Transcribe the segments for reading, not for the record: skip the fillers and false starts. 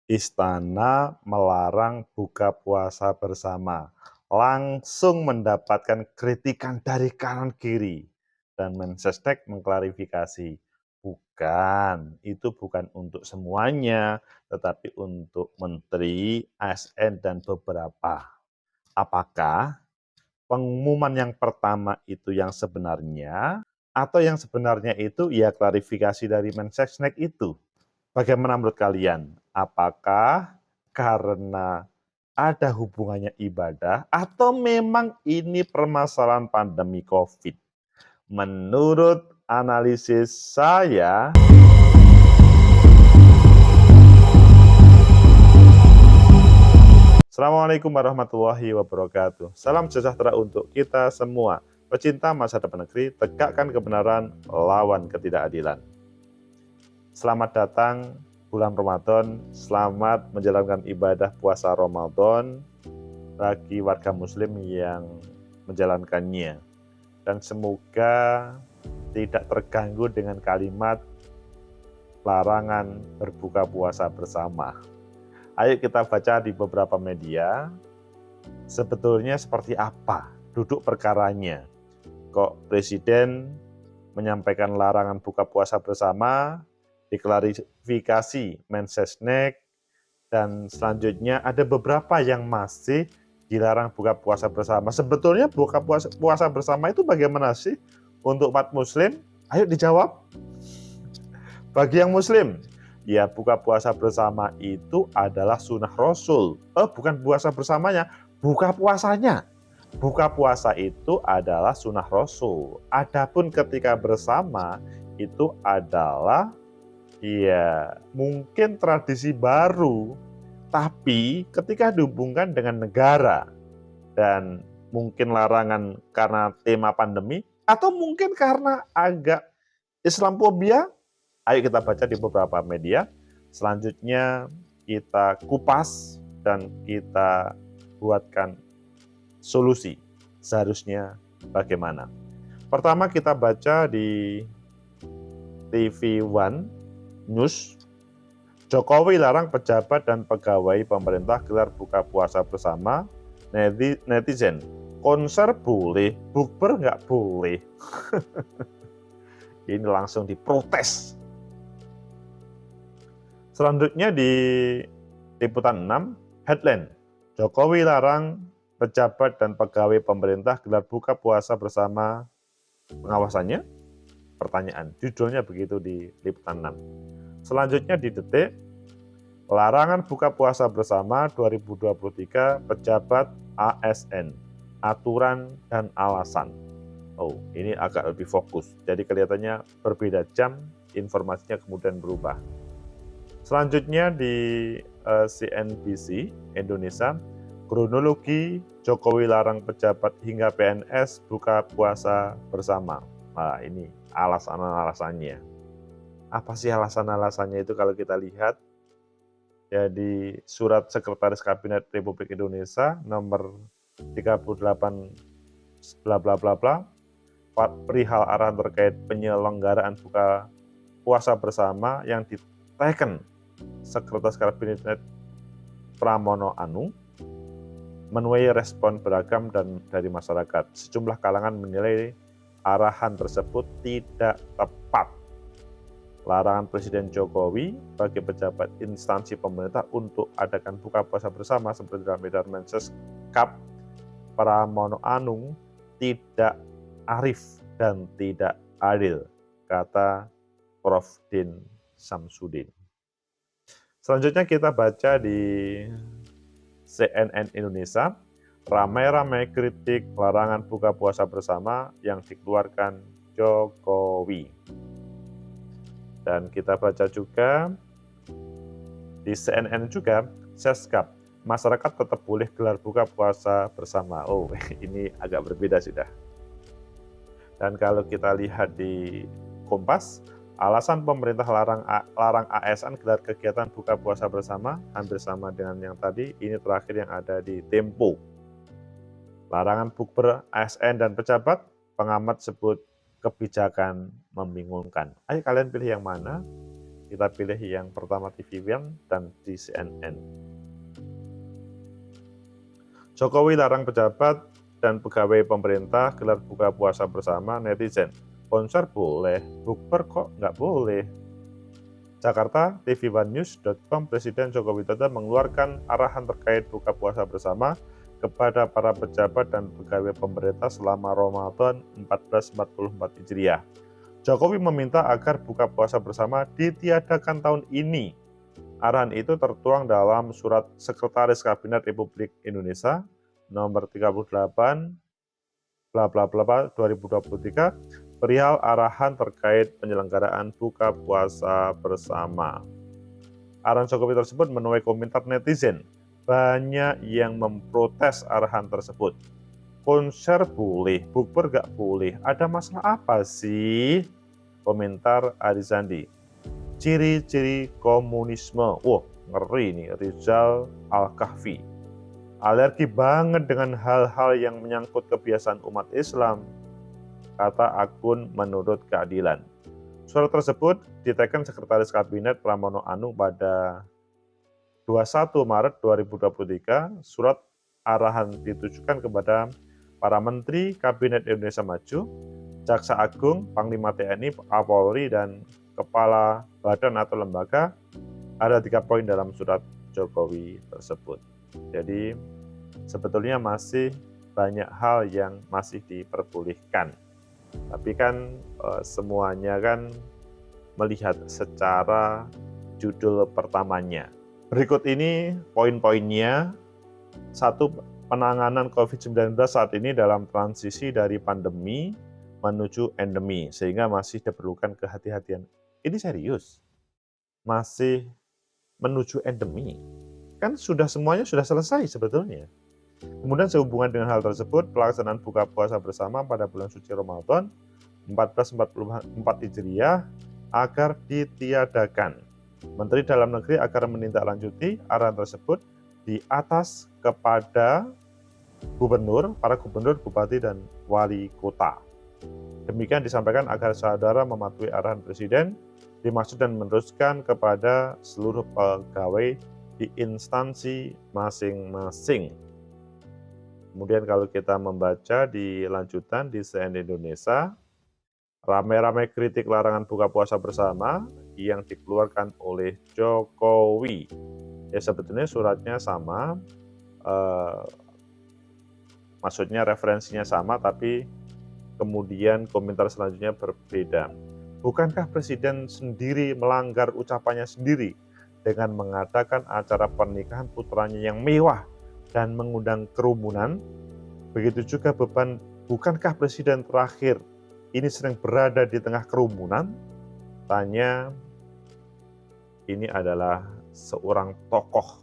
Istana melarang buka puasa bersama, langsung mendapatkan kritikan dari kanan kiri. Dan Mensesnek mengklarifikasi, itu bukan untuk semuanya, tetapi untuk menteri, ASN, dan beberapa. Apakah pengumuman yang pertama itu yang sebenarnya, atau yang sebenarnya itu ya klarifikasi dari Mensesnek itu? Bagaimana menurut kalian? Apakah karena ada hubungannya ibadah atau memang ini permasalahan pandemi COVID? Menurut analisis saya, Assalamualaikum warahmatullahi wabarakatuh. Salam sejahtera untuk kita semua. Pecinta masa depan negeri, tegakkan kebenaran, lawan ketidakadilan. Selamat datang bulan Ramadan, selamat menjalankan ibadah puasa Ramadan bagi warga muslim yang menjalankannya. Dan semoga tidak terganggu dengan kalimat larangan berbuka puasa bersama. Ayo kita baca di beberapa media, sebetulnya seperti apa duduk perkaranya. Kok Presiden menyampaikan larangan buka puasa bersama, diklarifikasi Mensesnek, dan selanjutnya ada beberapa yang masih dilarang buka puasa bersama. Sebetulnya buka puasa bersama itu bagaimana sih untuk umat muslim? Ayo dijawab. Bagi yang muslim, ya buka puasa bersama itu adalah sunnah Rasul. Bukan puasa bersamanya, buka puasanya. Buka puasa itu adalah sunnah Rasul. Adapun ketika bersama itu adalah ya mungkin tradisi baru, tapi ketika dihubungkan dengan negara dan mungkin larangan karena tema pandemi atau mungkin karena agak Islamophobia, ayo kita baca di beberapa media. Selanjutnya kita kupas dan kita buatkan solusi seharusnya bagaimana. Pertama kita baca di TV One News, Jokowi larang pejabat dan pegawai pemerintah gelar buka puasa bersama. Netizen, konser boleh, bukber nggak boleh. Ini langsung diprotes. Selanjutnya di liputan 6, headline, Jokowi larang pejabat dan pegawai pemerintah gelar buka puasa bersama, pengawasannya? Pertanyaan, judulnya begitu di liputan 6. Selanjutnya di Detik, larangan buka puasa bersama 2023 pejabat ASN, aturan dan alasan. Oh, ini agak lebih fokus. Jadi kelihatannya berbeda jam, informasinya kemudian berubah. Selanjutnya di CNBC Indonesia, kronologi Jokowi larang pejabat hingga PNS buka puasa bersama. Nah, ini alasan-alasannya. Apa sih alasan-alasannya itu kalau kita lihat? Jadi surat Sekretaris Kabinet Republik Indonesia nomor 38 bla bla bla bla perihal arahan terkait penyelenggaraan buka puasa bersama yang diteken Sekretaris Kabinet Pramono Anung menuai respon beragam dan dari masyarakat. Sejumlah kalangan menilai arahan tersebut tidak tepat. Larangan Presiden Jokowi bagi pejabat instansi pemerintah untuk adakan buka puasa bersama seperti dalam edaran Mensesnek Pramono Anung tidak arif dan tidak adil, kata Prof. Din Samsudin. Selanjutnya kita baca di CNN Indonesia, ramai-ramai kritik larangan buka puasa bersama yang dikeluarkan Jokowi. Dan kita baca juga di CNN juga, Seskap, masyarakat tetap boleh gelar buka puasa bersama. Oh, ini agak berbeda sudah. Dan kalau kita lihat di Kompas, alasan pemerintah larang ASN gelar kegiatan buka puasa bersama hampir sama dengan yang tadi. Ini terakhir yang ada di Tempo. Larangan bukber ASN dan pejabat, pengamat sebut kebijakan membingungkan. Ayo kalian pilih yang mana? Kita pilih yang pertama TV One dan di CNN. Jokowi larang pejabat dan pegawai pemerintah gelar buka puasa bersama. Netizen, konser boleh, bukber kok nggak boleh. Jakarta, tv1news.com, Presiden Joko Widodo mengeluarkan arahan terkait buka puasa bersama kepada para pejabat dan pegawai pemerintah selama Ramadan 1444 Hijriah. Jokowi meminta agar buka puasa bersama ditiadakan tahun ini. Arahan itu tertuang dalam Surat Sekretaris Kabinet Republik Indonesia nomor 38 bla bla bla 2023 perihal arahan terkait penyelenggaraan buka puasa bersama. Arahan Jokowi tersebut menuai komentar netizen. Banyak yang memprotes arahan tersebut. Konser boleh, bukber gak boleh. Ada masalah apa sih? Komentar Arizandi. Ciri-ciri komunisme. Wah, ngeri nih, Rizal Al-Kahfi. Alergi banget dengan hal-hal yang menyangkut kebiasaan umat Islam, kata akun Menurut Keadilan. Surat tersebut diteken Sekretaris Kabinet Pramono Anung pada 21 Maret 2023. Surat arahan ditujukan kepada para Menteri Kabinet Indonesia Maju, Jaksa Agung, Panglima TNI, Kapolri, dan Kepala Badan atau Lembaga. Ada 3 poin dalam surat Jokowi tersebut. Jadi sebetulnya masih banyak hal yang masih diperbolehkan. Tapi kan semuanya kan melihat secara judul pertamanya. Berikut ini poin-poinnya. 1. Penanganan COVID-19 saat ini dalam transisi dari pandemi menuju endemi, sehingga masih diperlukan kehati-hatian. Ini serius, masih menuju endemi. Kan semuanya sudah selesai sebetulnya. Kemudian sehubungan dengan hal tersebut, pelaksanaan buka puasa bersama pada bulan suci Ramadan 1444 Hijriah agar ditiadakan. Menteri Dalam Negeri agar menindaklanjuti arahan tersebut di atas kepada gubernur, para gubernur, bupati, dan wali kota. Demikian disampaikan agar saudara mematuhi arahan Presiden, dimaksud dan meneruskan kepada seluruh pegawai di instansi masing-masing. Kemudian kalau kita membaca di lanjutan di CNN Indonesia, ramai-ramai kritik larangan buka puasa bersama yang dikeluarkan oleh Jokowi. Ya sebetulnya suratnya sama, maksudnya referensinya sama, tapi kemudian komentar selanjutnya berbeda. Bukankah Presiden sendiri melanggar ucapannya sendiri dengan mengadakan acara pernikahan putranya yang mewah dan mengundang kerumunan? Begitu juga beban, bukankah Presiden terakhir ini sering berada di tengah kerumunan? Tanya, ini adalah seorang tokoh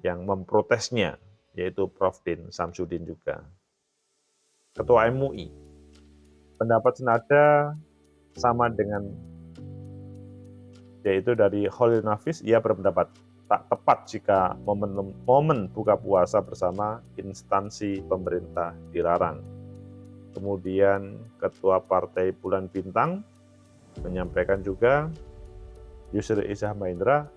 yang memprotesnya, yaitu Prof. Din Samsudin juga. Ketua MUI, pendapat senada sama dengan, yaitu dari Khalil Nafis. Ia berpendapat tak tepat jika momen buka puasa bersama instansi pemerintah dilarang. Kemudian Ketua Partai Bulan Bintang menyampaikan juga, Yusril Iza Mahendra,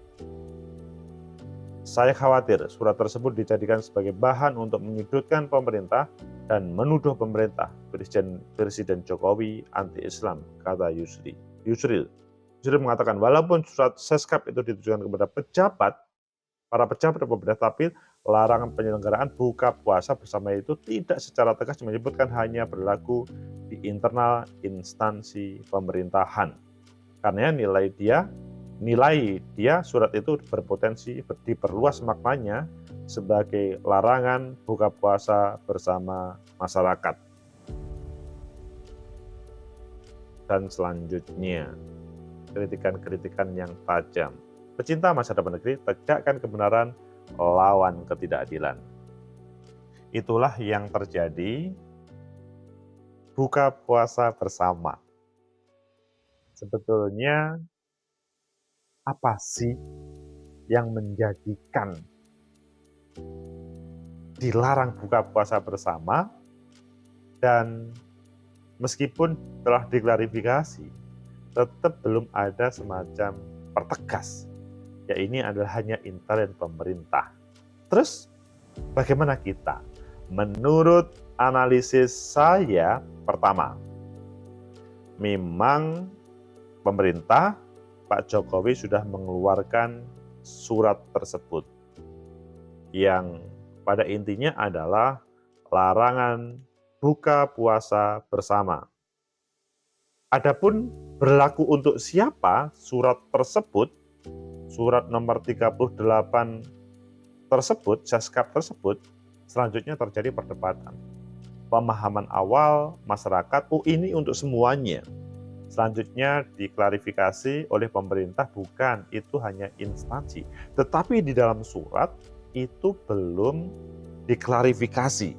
saya khawatir surat tersebut dijadikan sebagai bahan untuk menyudutkan pemerintah dan menuduh pemerintah Presiden Jokowi anti-Islam, kata Yusril. Yusril mengatakan walaupun surat Seskap itu ditujukan kepada para pejabat pemerintah, tapi larangan penyelenggaraan buka puasa bersama itu tidak secara tegas menyebutkan hanya berlaku di internal instansi pemerintahan. Karena nilai dia surat itu berpotensi diperluas maknanya sebagai larangan buka puasa bersama masyarakat. Dan selanjutnya, kritikan-kritikan yang tajam. Pecinta masa depan negeri, tegakkan kebenaran, lawan ketidakadilan. Itulah yang terjadi buka puasa bersama. Sebetulnya apa sih yang menjadikan dilarang buka puasa bersama? Dan meskipun telah diklarifikasi tetap belum ada semacam pertegas. Ya ini adalah hanya intern pemerintah. Terus bagaimana kita? Menurut analisis saya, pertama, memang pemerintah Pak Jokowi sudah mengeluarkan surat tersebut yang pada intinya adalah larangan buka puasa bersama. Adapun berlaku untuk siapa surat tersebut, surat nomor 38 tersebut, Seskap tersebut, selanjutnya terjadi perdebatan. Pemahaman awal masyarakat, ini untuk semuanya. Selanjutnya diklarifikasi oleh pemerintah, bukan, itu hanya instansi. Tetapi di dalam surat itu belum diklarifikasi.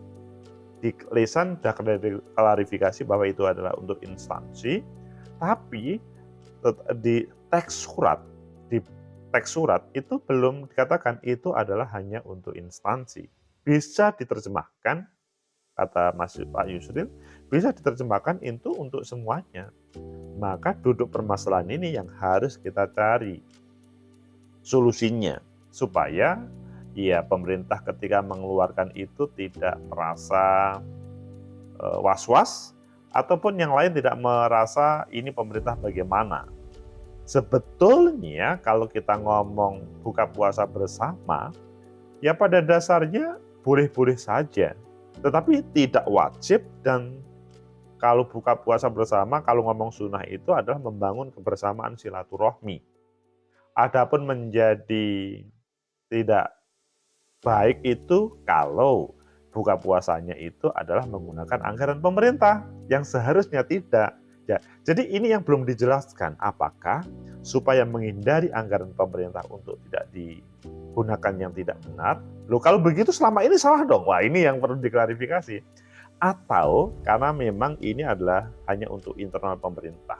Di lisan sudah diklarifikasi bahwa itu adalah untuk instansi, tapi di teks surat itu belum dikatakan itu adalah hanya untuk instansi. Bisa diterjemahkan, kata Pak Yusril, bisa diterjemahkan itu untuk semuanya. Maka duduk permasalahan ini yang harus kita cari solusinya, supaya ya pemerintah ketika mengeluarkan itu tidak merasa was-was, ataupun yang lain tidak merasa ini pemerintah bagaimana. Sebetulnya kalau kita ngomong buka puasa bersama, ya pada dasarnya boleh-boleh saja, tetapi tidak wajib. Dan kalau buka puasa bersama, kalau ngomong sunnah itu adalah membangun kebersamaan silaturahmi. Adapun menjadi tidak baik itu kalau buka puasanya itu adalah menggunakan anggaran pemerintah yang seharusnya tidak. Ya, jadi ini yang belum dijelaskan, apakah supaya menghindari anggaran pemerintah untuk tidak digunakan yang tidak benar. Loh, kalau begitu selama ini salah dong. Wah, ini yang perlu diklarifikasi. Atau karena memang ini adalah hanya untuk internal pemerintah.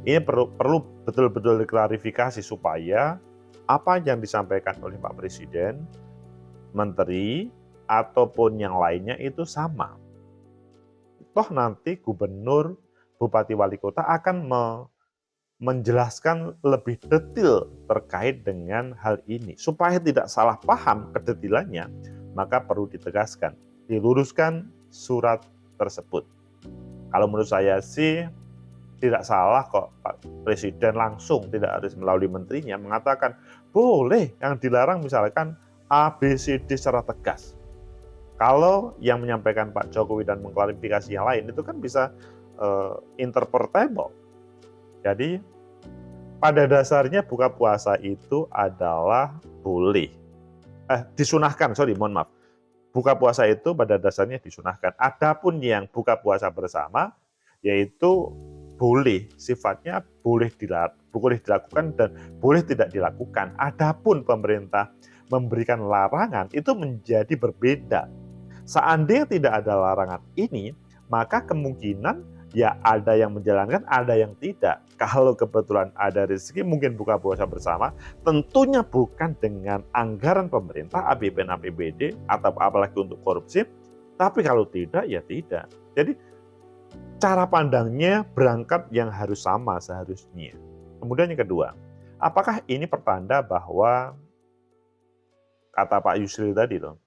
Ini perlu betul-betul diklarifikasi supaya apa yang disampaikan oleh Pak Presiden, Menteri, ataupun yang lainnya itu sama. Toh nanti gubernur, bupati, wali kota akan menjelaskan lebih detail terkait dengan hal ini. Supaya tidak salah paham kedetilannya, maka perlu ditegaskan, diluruskan surat tersebut. Kalau menurut saya sih, tidak salah kok Pak Presiden langsung, tidak harus melalui menterinya, mengatakan boleh yang dilarang misalkan A, B, C, D secara tegas. Kalau yang menyampaikan Pak Jokowi dan mengklarifikasi yang lain itu kan bisa interpretable. Jadi pada dasarnya buka puasa itu adalah boleh. Disunahkan, mohon maaf. Buka puasa itu pada dasarnya disunahkan. Adapun yang buka puasa bersama, yaitu boleh, sifatnya boleh dilakukan dan boleh tidak dilakukan. Adapun pemerintah memberikan larangan itu menjadi berbeda. Seandainya tidak ada larangan ini, maka kemungkinan ya ada yang menjalankan, ada yang tidak. Kalau kebetulan ada rezeki mungkin buka puasa bersama, tentunya bukan dengan anggaran pemerintah, APBN, APBD, atau apalagi untuk korupsi. Tapi kalau tidak, ya tidak. Jadi cara pandangnya berangkat yang harus sama seharusnya. Kemudian yang kedua, apakah ini pertanda bahwa kata Pak Yusril tadi loh,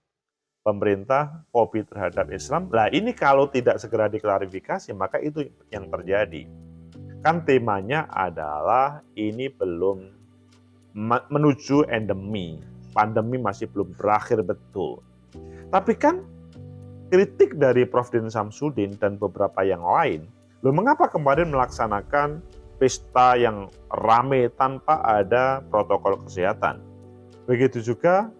pemerintah fobi terhadap Islam? Nah ini kalau tidak segera diklarifikasi, maka itu yang terjadi. Kan temanya adalah ini belum menuju endemi, pandemi masih belum berakhir betul. Tapi kan kritik dari Prof. Din Samsudin dan beberapa yang lain, loh mengapa kemarin melaksanakan pesta yang rame tanpa ada protokol kesehatan? Begitu juga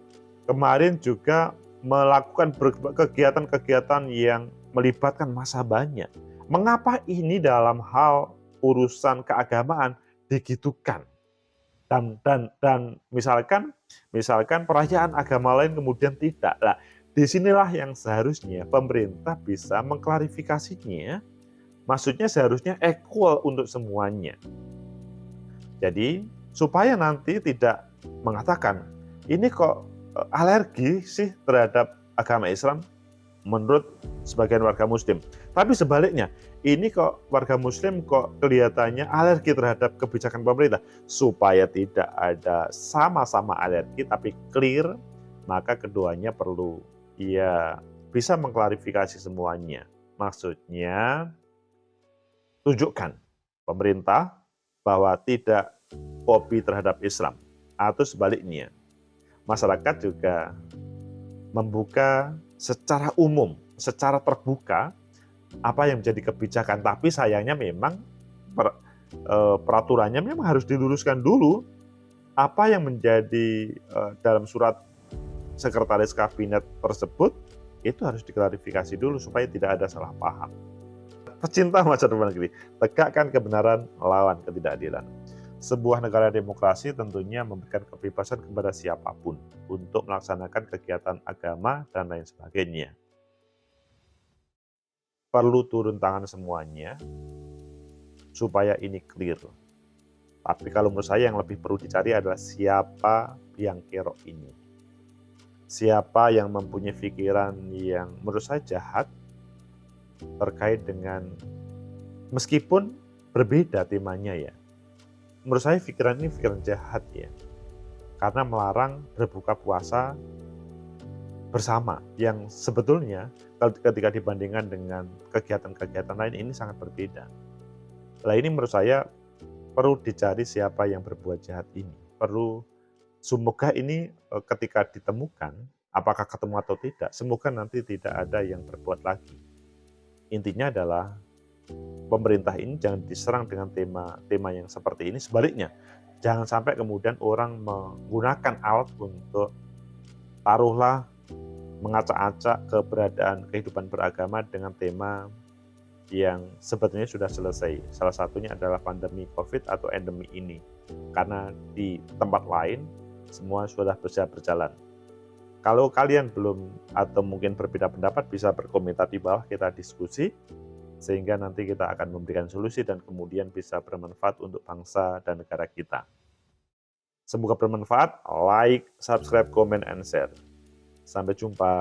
kemarin juga melakukan kegiatan-kegiatan yang melibatkan massa banyak. Mengapa ini dalam hal urusan keagamaan digitukan? Dan misalkan perayaan agama lain kemudian tidak. Nah, disinilah yang seharusnya pemerintah bisa mengklarifikasinya, maksudnya seharusnya equal untuk semuanya. Jadi supaya nanti tidak mengatakan, ini kok alergi sih terhadap agama Islam, menurut sebagian warga muslim. Tapi sebaliknya, ini kok warga muslim kok kelihatannya alergi terhadap kebijakan pemerintah. Supaya tidak ada sama-sama alergi tapi clear, maka keduanya perlu bisa mengklarifikasi semuanya. Maksudnya, tunjukkan pemerintah bahwa tidak kopi terhadap Islam. Atau sebaliknya, masyarakat juga membuka secara umum, secara terbuka apa yang menjadi kebijakan. Tapi sayangnya memang peraturannya memang harus diluruskan dulu. Apa yang menjadi dalam surat sekretaris kabinet tersebut itu harus diklarifikasi dulu supaya tidak ada salah paham. Pecinta masa depan negeri, tegakkan kebenaran, lawan ketidakadilan. Sebuah negara demokrasi tentunya memberikan kebebasan kepada siapapun untuk melaksanakan kegiatan agama dan lain sebagainya. Perlu turun tangan semuanya supaya ini clear. Tapi kalau menurut saya yang lebih perlu dicari adalah siapa yang kerok ini. Siapa yang mempunyai pikiran yang menurut saya jahat terkait dengan, meskipun berbeda temanya ya. Menurut saya pikiran ini pikiran jahat ya. Karena melarang berbuka puasa bersama yang sebetulnya ketika dibandingkan dengan kegiatan-kegiatan lain ini sangat berbeda. Nah ini menurut saya perlu dicari siapa yang berbuat jahat ini. Semoga ini ketika ditemukan, apakah ketemu atau tidak, semoga nanti tidak ada yang berbuat lagi. Intinya adalah pemerintah ini jangan diserang dengan tema yang seperti ini. Sebaliknya, jangan sampai kemudian orang menggunakan alat untuk taruhlah mengacak-acak keberadaan kehidupan beragama dengan tema yang sebetulnya sudah selesai. Salah satunya adalah pandemi COVID atau endemi ini. Karena di tempat lain semua sudah bisa berjalan. Kalau kalian belum atau mungkin berbeda pendapat, bisa berkomentar di bawah, kita diskusi sehingga nanti kita akan memberikan solusi dan kemudian bisa bermanfaat untuk bangsa dan negara kita. Semoga bermanfaat. Like, subscribe, comment, and share. Sampai jumpa.